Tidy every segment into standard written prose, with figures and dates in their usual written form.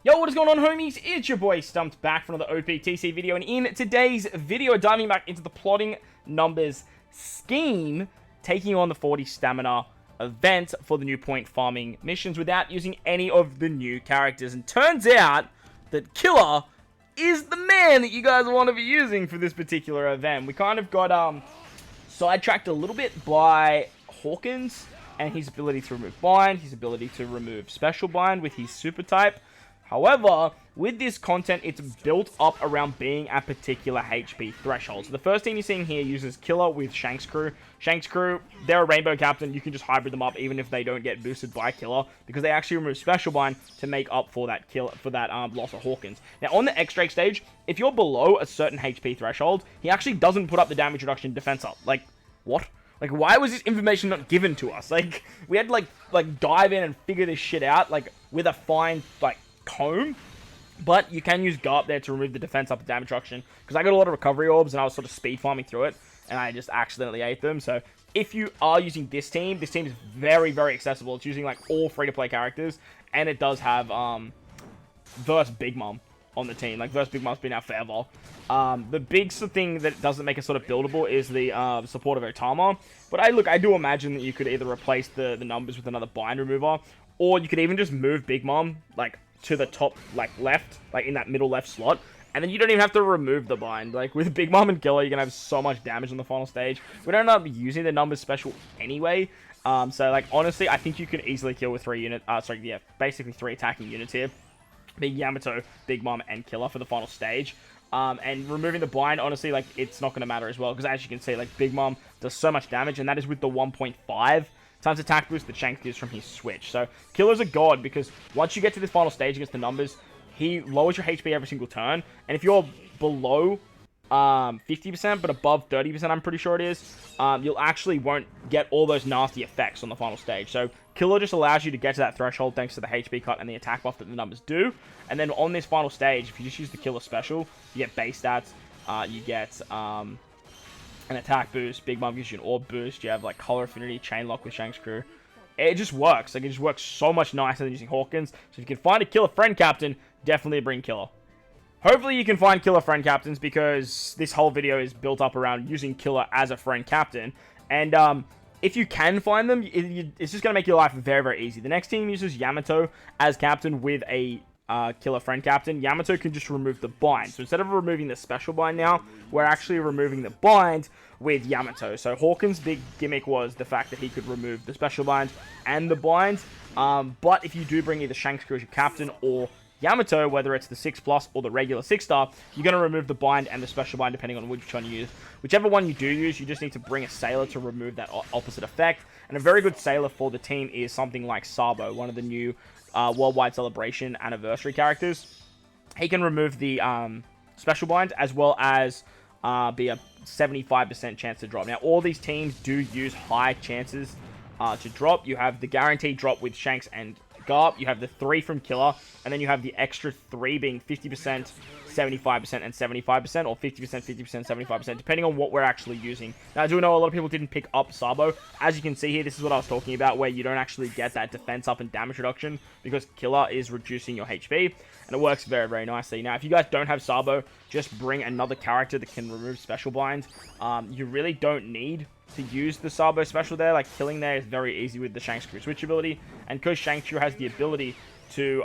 Yo, what is going on, homies? It's your boy Stumped back for another OPTC video, and in today's video, diving back into the plotting numbers scheme, taking on the 40 stamina event for the new point farming missions without using any of the new characters. And turns out that Killer is the man that you guys want to be using for this particular event. We kind of got sidetracked a little bit by Hawkins and his ability to remove bind, his ability to remove special bind with his super type. However, with this content, it's built up around being a particular HP threshold. So the first team you're seeing here uses Killer with Shanks Crew. Shanks Crew, they're a rainbow captain. You can just hybrid them up even if they don't get boosted by Killer, because they actually remove special bind to make up for that loss of Hawkins. Now on the X-Drake stage, if you're below a certain HP threshold, he actually doesn't put up the damage reduction defense up. Like, what? Like, why was this information not given to us? Like, we had to like dive in and figure this shit out, like, with a fine comb. But you can use Garp there to remove the defense up and damage reduction, because I got a lot of recovery orbs and I was sort of speed farming through it and I just accidentally ate them. So if you are using this team is very, very accessible. It's using like all free-to-play characters, and it does have Verse Big Mom on the team. Like, Verse Big Mom's been out forever. The big thing that doesn't make it sort of buildable is the support of Otama. But I do imagine that you could either replace the numbers with another bind remover, or you could even just move Big Mom like to the top, like, left, like in that middle left slot, and then you don't even have to remove the bind. Like, with Big Mom and Killer, you're gonna have so much damage on the final stage. We don't end up using the numbers special anyway, so, like, honestly, I think you can easily kill with basically 3 attacking units here. Big Yamato, Big Mom, and Killer for the final stage. And removing the bind, honestly, like, it's not gonna matter as well, because as you can see, like, Big Mom does so much damage, and that is with the 1.5 times attack boost that Shanks gives from his switch. So Killer's a god, because once you get to this final stage against the numbers, he lowers your HP every single turn. And if you're below 50% but above 30%, I'm pretty sure it is, you'll actually won't get all those nasty effects on the final stage. So Killer just allows you to get to that threshold thanks to the HP cut and the attack buff that the numbers do. And then on this final stage, if you just use the Killer special, you get base stats, you get an attack boost, Big Mom gives you an orb boost, you have like color affinity, chain lock with Shanks Crew. It just works. Like, it just works so much nicer than using Hawkins. So if you can find a Killer friend captain, definitely bring Killer. Hopefully you can find Killer friend captains, because this whole video is built up around using Killer as a friend captain. And if you can find them, it's just going to make your life very, very easy. The next team uses Yamato as captain with a Killer friend captain. Yamato can just remove the bind. So instead of removing the special bind now, we're actually removing the bind with Yamato. So Hawkins' big gimmick was the fact that he could remove the special bind and the bind. But if you do bring either Shanks Crew as your captain or Yamato, whether it's the 6+ or the regular 6-star, you're going to remove the bind and the special bind depending on which one you use. Whichever one you do use, you just need to bring a Sailor to remove that opposite effect. And a very good Sailor for the team is something like Sabo, one of the new Worldwide Celebration Anniversary characters. He can remove the special bind as well as be a 75% chance to drop. Now, all these teams do use high chances to drop. You have the guaranteed drop with Shanks and Garp, you have the 3 from Killer, and then you have the extra 3 being 50%, 75%, and 75%, or 50%, 50%, 75%, depending on what we're actually using. Now, I do know a lot of people didn't pick up Sabo. As you can see here, this is what I was talking about, where you don't actually get that defense up and damage reduction, because Killer is reducing your HP, and it works very, very nicely. Now, if you guys don't have Sabo, just bring another character that can remove special binds. You really don't need to use the Sabo special there. Like, killing there is very easy with the Shanks Crew switch ability, and because Shanks Crew has the ability to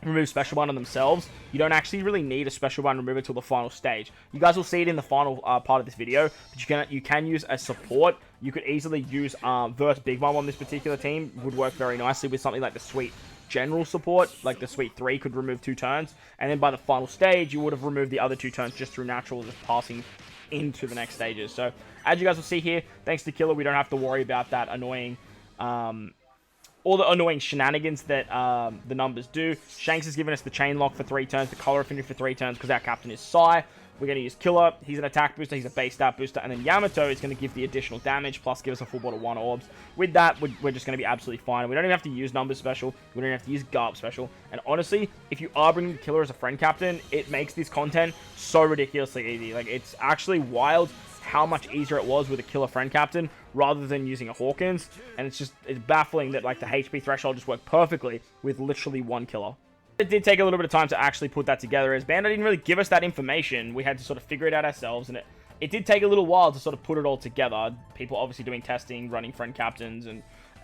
remove special bind on themselves, you don't actually really need a special bind remover till the final stage. You guys will see it in the final part of this video, but you can use a support. You could easily use Verse Big Mom on this particular team. Would work very nicely with something like the Sweet General support, like the Sweet 3 could remove 2 turns, and then by the final stage, you would have removed the other 2 turns just through natural, just passing into the next stages. So as you guys will see here, thanks to Killer, we don't have to worry about that annoying all the annoying shenanigans that the numbers do. Shanks has given us the chain lock for 3 turns, the color affinity for 3 turns, because our captain is Sai. We're going to use Killer. He's an attack booster. He's a base stat booster. And then Yamato is going to give the additional damage, plus give us a full board of 1 orbs. With that, we're just going to be absolutely fine. We don't even have to use numbers special. We don't even have to use Garp special. And honestly, if you are bringing the Killer as a friend captain, it makes this content so ridiculously easy. Like, it's actually wild how much easier it was with a Killer friend captain rather than using a Hawkins. And it's baffling that, like, the HP threshold just worked perfectly with literally 1 Killer. It did take a little bit of time to actually put that together, as Bandai didn't really give us that information. We had to sort of figure it out ourselves, and it did take a little while to sort of put it all together. People obviously doing testing, running friend captains, and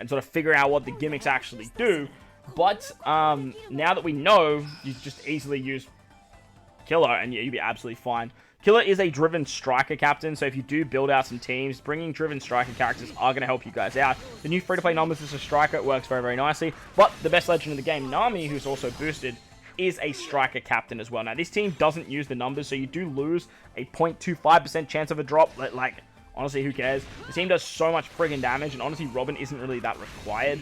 sort of figure out what the gimmicks actually do. But now that we know, you just easily use Killer, and yeah, you'll be absolutely fine. Killer is a driven striker captain, so if you do build out some teams, bringing driven striker characters are going to help you guys out. The new free-to-play numbers as a striker, it works very, very nicely. But the best legend in the game, Nami, who's also boosted, is a striker captain as well. Now, this team doesn't use the numbers, so you do lose a 0.25% chance of a drop. Like, honestly, who cares? The team does so much friggin' damage, and honestly, Robin isn't really that required.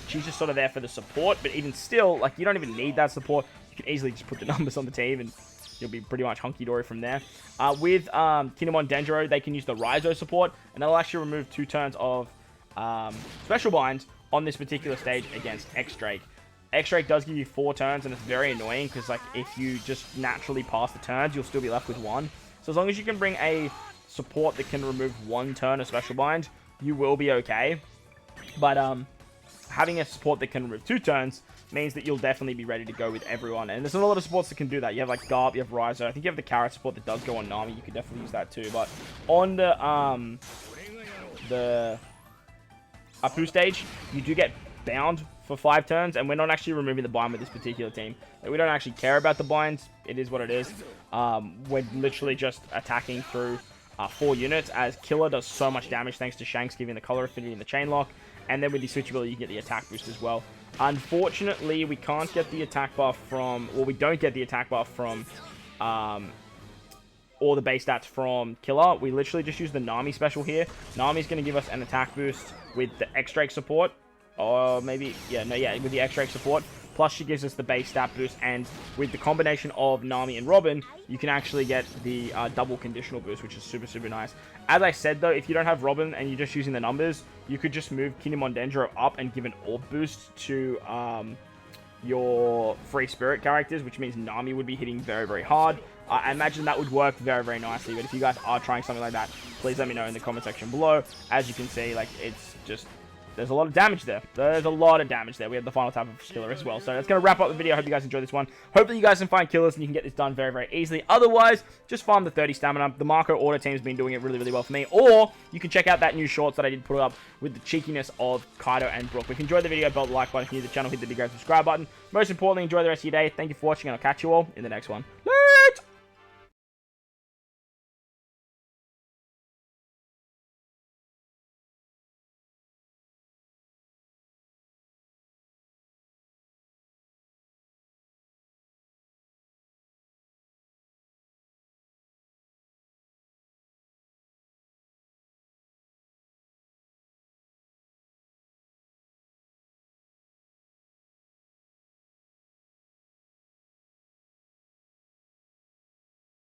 She's just sort of there for the support, but even still, like, you don't even need that support. You can easily just put the numbers on the team, and you'll be pretty much hunky-dory from there. With Kinemon Dendro, they can use the Raizo support, and they'll actually remove 2 turns of Special Bind on this particular stage against X-Drake. X-Drake does give you 4 turns, and it's very annoying, because like if you just naturally pass the turns, you'll still be left with 1. So as long as you can bring a support that can remove 1 turn of Special Bind, you will be okay. But having a support that can remove 2 turns means that you'll definitely be ready to go with everyone. And there's not a lot of supports that can do that. You have like Garp, you have Raizo. I think you have the carrot support that does go on Nami. You could definitely use that too. But on the Apu stage, you do get bound for 5 turns, and we're not actually removing the bind with this particular team. We don't actually care about the binds. It is what it is. We're literally just attacking through 4 units, as Killer does so much damage thanks to Shanks giving the color affinity and the chain lock. And then with the switch ability, you get the attack boost as well. Unfortunately, we can't get the attack buff from... Well, we don't get the attack buff from... or the base stats from Killer. We literally just use the Nami special here. Nami's going to give us an attack boost with the X-Drake support. Or maybe... Yeah, no, yeah, with the X-Drake support. Plus, she gives us the base stat boost. And with the combination of Nami and Robin, you can actually get the double conditional boost, which is super, super nice. As I said, though, if you don't have Robin and you're just using the numbers, you could just move Kinemon Dendro up and give an orb boost to your free spirit characters, which means Nami would be hitting very, very hard. I imagine that would work very, very nicely. But if you guys are trying something like that, please let me know in the comment section below. As you can see, like, it's just... There's a lot of damage there. There's a lot of damage there. We have the final type of killer as well. So that's going to wrap up the video. I hope you guys enjoyed this one. Hopefully you guys can find killers and you can get this done very, very easily. Otherwise, just farm the 30 stamina. The Marco order team's been doing it really, really well for me. Or you can check out that new shorts that I did put up with the cheekiness of Kaido and Brook. If you enjoyed the video, belt the like button. If you're new to the channel, hit the big red subscribe button. Most importantly, enjoy the rest of your day. Thank you for watching, and I'll catch you all in the next one.